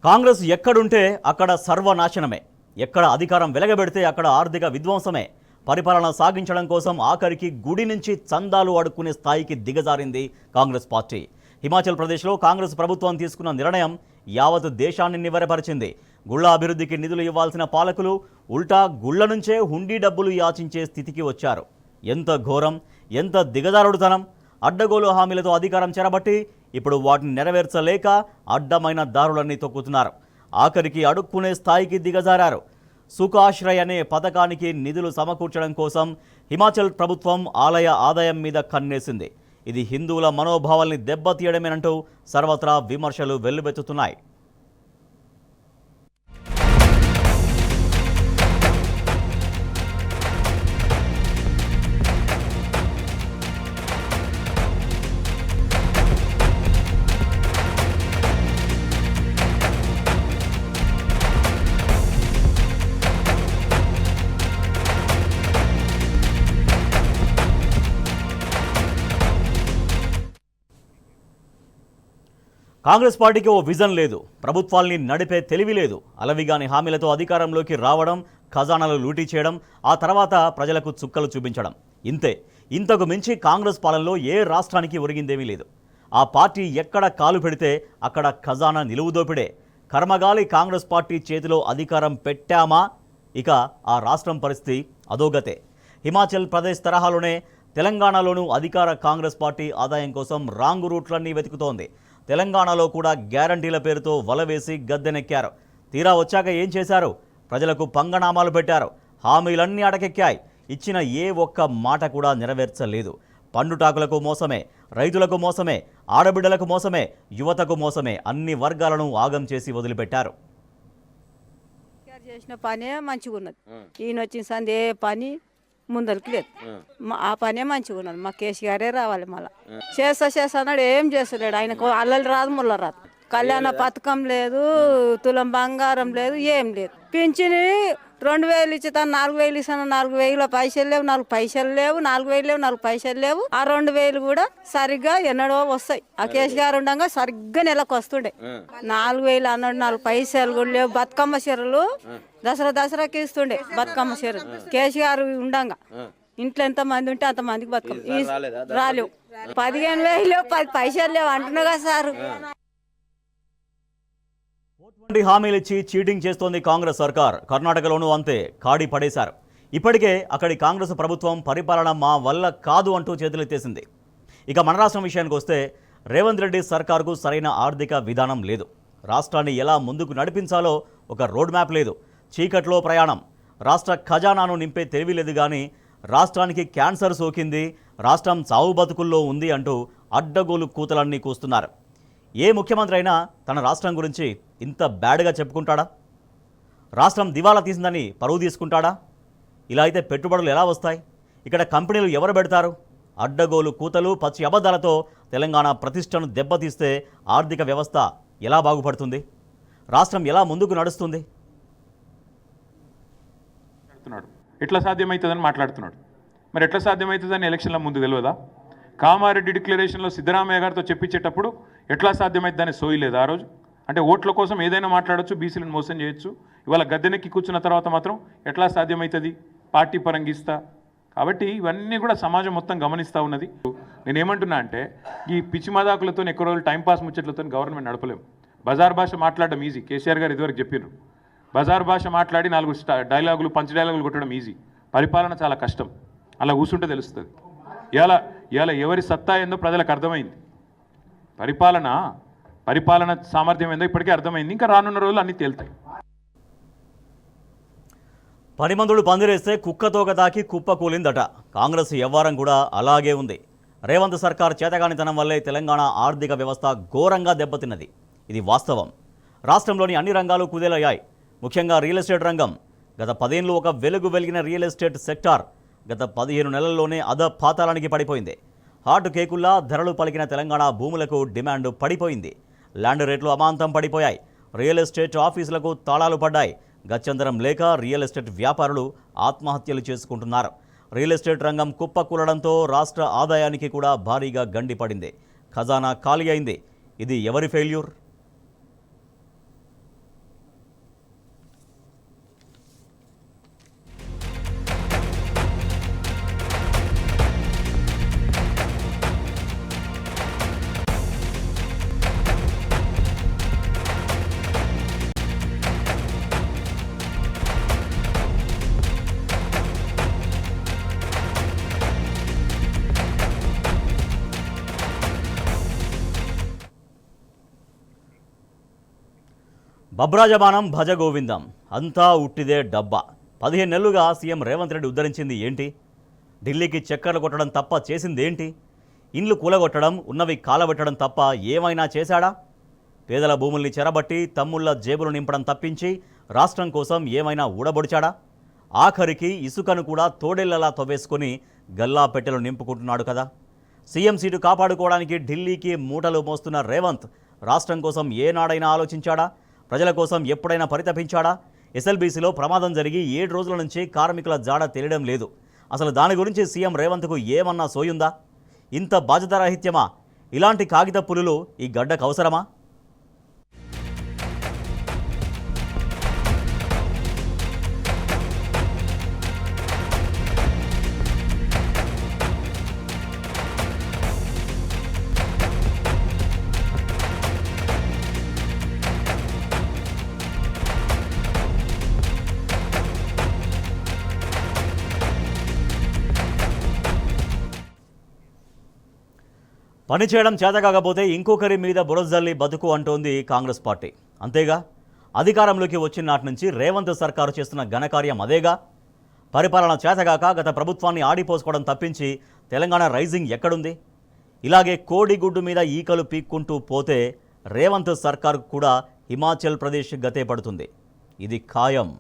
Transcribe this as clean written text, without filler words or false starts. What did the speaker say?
కాంగ్రెస్ ఎక్కడుంటే అక్కడ సర్వనాశనమే, ఎక్కడ అధికారం వెలగబెడితే అక్కడ ఆర్థిక విధ్వంసమే. పరిపాలన సాగించడం కోసం ఆఖరికి గుడి నుంచి చందాలు అడుక్కునే స్థాయికి దిగజారింది కాంగ్రెస్ పార్టీ. హిమాచల్ ప్రదేశ్లో కాంగ్రెస్ ప్రభుత్వం తీసుకున్న నిర్ణయం యావత్ దేశాన్ని నివ్వెరపరిచింది. గుళ్ల అభివృద్ధికి నిధులు ఇవ్వాల్సిన పాలకులు ఉల్టా గుళ్ల నుంచే హుండీ డబ్బులు యాచించే స్థితికి వచ్చారు. ఎంత ఘోరం, ఎంత దిగజారుడుతనం! అడ్డగోలు హామీలతో అధికారం చెరబట్టి ఇప్పుడు వాటిని నెరవేర్చలేక అడ్డమైన దారులన్నీ తొక్కుతున్నారు. ఆఖరికి అడుక్కునే స్థాయికి దిగజారారు. సుఖాశ్రయ్ అనే పథకానికి నిధులు సమకూర్చడం కోసం హిమాచల్ ప్రభుత్వం ఆలయ ఆదాయం మీద కన్నేసింది. ఇది హిందువుల మనోభావాల్ని దెబ్బతీయడమేనంటూ సర్వత్రా విమర్శలు వెల్లువెత్తుతున్నాయి. కాంగ్రెస్ పార్టీకి ఓ విజన్ లేదు, ప్రభుత్వాల్ని నడిపే తెలివి లేదు. అలవిగాని హామీలతో అధికారంలోకి రావడం, ఖజానాలు లూటీ చేయడం, ఆ తర్వాత ప్రజలకు చుక్కలు చూపించడం, ఇంతే. ఇంతకు మించి కాంగ్రెస్ పాలనలో ఏ రాష్ట్రానికి ఒరిగిందేమీ లేదు. ఆ పార్టీ ఎక్కడ కాలు పెడితే అక్కడ ఖజానా నిలువుదోపిడే. కర్మగాలి కాంగ్రెస్ పార్టీ చేతిలో అధికారం పెట్టామా, ఇక ఆ రాష్ట్రం పరిస్థితి అదోగతే. హిమాచల్ ప్రదేశ్ తరహాలోనే తెలంగాణలోనూ అధికార కాంగ్రెస్ పార్టీ ఆదాయం కోసం రాంగు రూట్లన్నీ వెతుకుతోంది. తెలంగాణలో కూడా గ్యారంటీల పేరుతో వలవేసి గద్దెనెక్కారు. తీరా వచ్చాక ఏం చేశారు? ప్రజలకు పంగనామాలు పెట్టారు. హామీలన్నీ అటకెక్కాయి. ఇచ్చిన ఏ ఒక్క మాట కూడా నెరవేర్చలేదు. పండుటాకులకు మోసమే, రైతులకు మోసమే, ఆడబిడ్డలకు మోసమే, యువతకు మోసమే. అన్ని వర్గాలను ఆగం చేసి వదిలిపెట్టారు. చేసిన పనే మంచిగా ఉన్నది. ఈయన వచ్చిన సంది ఏ పని ముందరికి లేదు. ఆ పనే మంచిగా ఉన్నది. మా కేసీఆరే రావాలి. మళ్ళీ చేస్తాడు, ఏం చేస్తలేడు. ఆయనకు అల్లలు రాదు, ముళ్ళ రాదు. కళ్యాణ పథకం లేదు, తులం బంగారం లేదు, ఏం లేదు. పింఛని 2000 ఇచ్చుతాను, 4000 ఇస్తాను. 4000 పైసలు లేవు, 4 పైసలు లేవు. 4000 లేవు, 4 పైసలు లేవు. ఆ 2000 కూడా సరిగ్గా ఎన్నడో వస్తాయి. ఆ కేసీఆర్ ఉండగా సరిగ్గా నెలకు వస్తుండే. 4000 అన్నాడు, 4 పైసలు కూడా లేవు. బతుకమ్మ చీరలు దసరాకి ఇస్తుండే బతుకమ్మ చీరలు. కేసీఆర్ ఉండగా ఇంట్లో ఎంత మంది ఉంటే అంత మందికి బతుకమ్మ రాలేవు. 15,000 లేవు, 10 పైసలు లేవు అంటున్నాగా సార్. హామీలు ఇచ్చి చీటింగ్ చేస్తోంది కాంగ్రెస్ సర్కార్. కర్ణాటకలోనూ అంతే, కాడి పడేశారు. ఇప్పటికే అక్కడి కాంగ్రెస్ ప్రభుత్వం పరిపాలన మా వల్ల కాదు అంటూ చేతులెత్తేసింది. ఇక మన రాష్ట్రం విషయానికి వస్తే రేవంత్ రెడ్డి సర్కార్కు సరైన ఆర్థిక విధానం లేదు. రాష్ట్రాన్ని ఎలా ముందుకు నడిపించాలో ఒక రోడ్ మ్యాప్ లేదు. చీకట్లో ప్రయాణం. రాష్ట్ర ఖజానాను నింపే తెలివి లేదు. కానీ రాష్ట్రానికి క్యాన్సర్ సోకింది, రాష్ట్రం చావు బతుకుల్లో ఉంది అంటూ అడ్డగోలు కూతలన్నీ కూస్తున్నారు. ఏ ముఖ్యమంత్రి అయినా తన రాష్ట్రం గురించి ఇంత బ్యాడ్గా చెప్పుకుంటాడా? రాష్ట్రం దివాలా తీసిందని పరువు తీసుకుంటాడా? ఇలా అయితే పెట్టుబడులు ఎలా వస్తాయి? ఇక్కడ కంపెనీలు ఎవరు పెడతారు? అడ్డగోలు కూతలు, పచ్చి అబద్ధాలతో తెలంగాణ ప్రతిష్టను దెబ్బతీస్తే ఆర్థిక వ్యవస్థ ఎలా బాగుపడుతుంది? రాష్ట్రం ఎలా ముందుకు నడుస్తుంది? ఎట్లా సాధ్యమవుతుందని మాట్లాడుతున్నాడు. మరి ఎట్లా సాధ్యమవుతుందని ఎలక్షన్ల ముందు తెలియదా? కామారెడ్డి డిక్లరేషన్లో సిద్ధరామయ్య గారితో చెప్పించేటప్పుడు ఎట్లా సాధ్యమవుతుందని సోయలేదు ఆ రోజు. అంటే ఓట్ల కోసం ఏదైనా మాట్లాడచ్చు, బీసీలను మోసం చేయొచ్చు. ఇవాళ గద్దెనెక్కి కూర్చున్న తర్వాత మాత్రం ఎట్లా సాధ్యమవుతుంది? పార్టీ పరంగిస్తా. కాబట్టి ఇవన్నీ కూడా సమాజం మొత్తం గమనిస్తూ ఉన్నది. నేనేమంటున్నా అంటే ఈ పిచ్చి మదాకులతో ఎక్కువ రోజులు టైంపాస్ ముచ్చట్లతో గవర్నమెంట్ నడపలేము. బజార్ భాష మాట్లాడడం ఈజీ. కేసీఆర్ గారు ఇదివరకు చెప్పారు. బజార్ భాష మాట్లాడి 4 డైలాగులు, పంచ్ డైలాగులు కొట్టడం ఈజీ. పరిపాలన చాలా కష్టం. అలా కూర్చుంటే తెలుస్తుంది. ఇవాళ ఎవరి సత్తా ఏందో ప్రజలకు అర్థమైంది. పరిపాలన సామర్థ్యం ఏందో ఇప్పటికే అర్థమైంది. ఇంకా రానున్న రోజులు అన్నీ తేలుతాయి. 10 మందులు పందిరేస్తే కుక్కతోక తాకి కుప్ప కూలిందట. కాంగ్రెస్ వ్యవహారం కూడా అలాగే ఉంది. రేవంత్ సర్కార్ చేతగానితనం వల్లే తెలంగాణ ఆర్థిక వ్యవస్థ ఘోరంగా దెబ్బతిన్నది. ఇది వాస్తవం. రాష్ట్రంలోని అన్ని రంగాలు కుదేలయ్యాయి. ముఖ్యంగా రియల్ ఎస్టేట్ రంగం. గత 10 ఏళ్ళు ఒక వెలుగు వెలిగిన రియల్ ఎస్టేట్ సెక్టార్ గత 15 నెలల్లోనే పాతాళానికి పడిపోయింది. హాట్ కేకుల్లా ధరలు పలికిన తెలంగాణ భూములకు డిమాండ్ పడిపోయింది. ల్యాండ్ రేట్లు అమాంతం పడిపోయాయి. రియల్ ఎస్టేట్ ఆఫీసులకు తాళాలు పడ్డాయి. గత్యంతరం లేక రియల్ ఎస్టేట్ వ్యాపారులు ఆత్మహత్యలు చేసుకుంటున్నారు. రియల్ ఎస్టేట్ రంగం కుప్పకూలడంతో రాష్ట్ర ఆదాయానికి కూడా భారీగా గండి పడింది. ఖజానా ఖాళీ అయింది. ఇది ఎవరి ఫెయిల్యూర్? బబ్రాజమానం భజ గోవిందం అంతా ఉట్టిదే డబ్బా 15 నెలలుగా సీఎం రేవంత్ రెడ్డి ఉద్ధరించింది ఏంటి? ఢిల్లీకి చక్కర్లు కొట్టడం తప్ప చేసింది ఏంటి? ఇండ్లు కూలగొట్టడం, ఉన్నవి కాలబెట్టడం తప్ప ఏమైనా చేశాడా? పేదల భూముల్ని చెరబట్టి తమ్ముళ్ల జేబులు నింపడం తప్పించి రాష్ట్రం కోసం ఏమైనా ఊడబొడిచాడా? ఆఖరికి ఇసుకను కూడా తోడేళ్లలా తవ్వేసుకొని గల్లా పెట్టెలు నింపుకుంటున్నాడు కదా. సీఎం సీటు కాపాడుకోవడానికి ఢిల్లీకి మూటలు మోస్తున్న రేవంత్ రాష్ట్రం కోసం ఏనాడైనా ఆలోచించాడా? ప్రజల కోసం ఎప్పుడైనా పరితపించాడా? ఎస్ఎల్బీసీలో ప్రమాదం జరిగి 7 రోజుల నుంచి కార్మికుల జాడ తెలియడం లేదు. అసలు దాని గురించి సీఎం రేవంత్కు ఏమన్నా సోయుందా? ఇంత బాధ్యతారాహిత్యమా? ఇలాంటి కాగిత పులులు ఈ గడ్డకు అవసరమా? పని చేయడం చేత కాకపోతే ఇంకొకరి మీద బురజల్లి బతుకు అంటోంది కాంగ్రెస్ పార్టీ. అంతేగా, అధికారంలోకి వచ్చిన నాటి నుంచి రేవంత్ సర్కారు చేస్తున్న ఘనకార్యం అదేగా. పరిపాలన చేతగాక గత ప్రభుత్వాన్ని ఆడిపోసుకోవడం తప్పించి తెలంగాణ రైజింగ్ ఎక్కడుంది? ఇలాగే కోడిగుడ్డు మీద ఈకలు పీక్కుంటూ పోతే రేవంత్ సర్కారు కూడా హిమాచల్ ప్రదేశ్ గతే పడుతుంది. ఇది ఖాయం.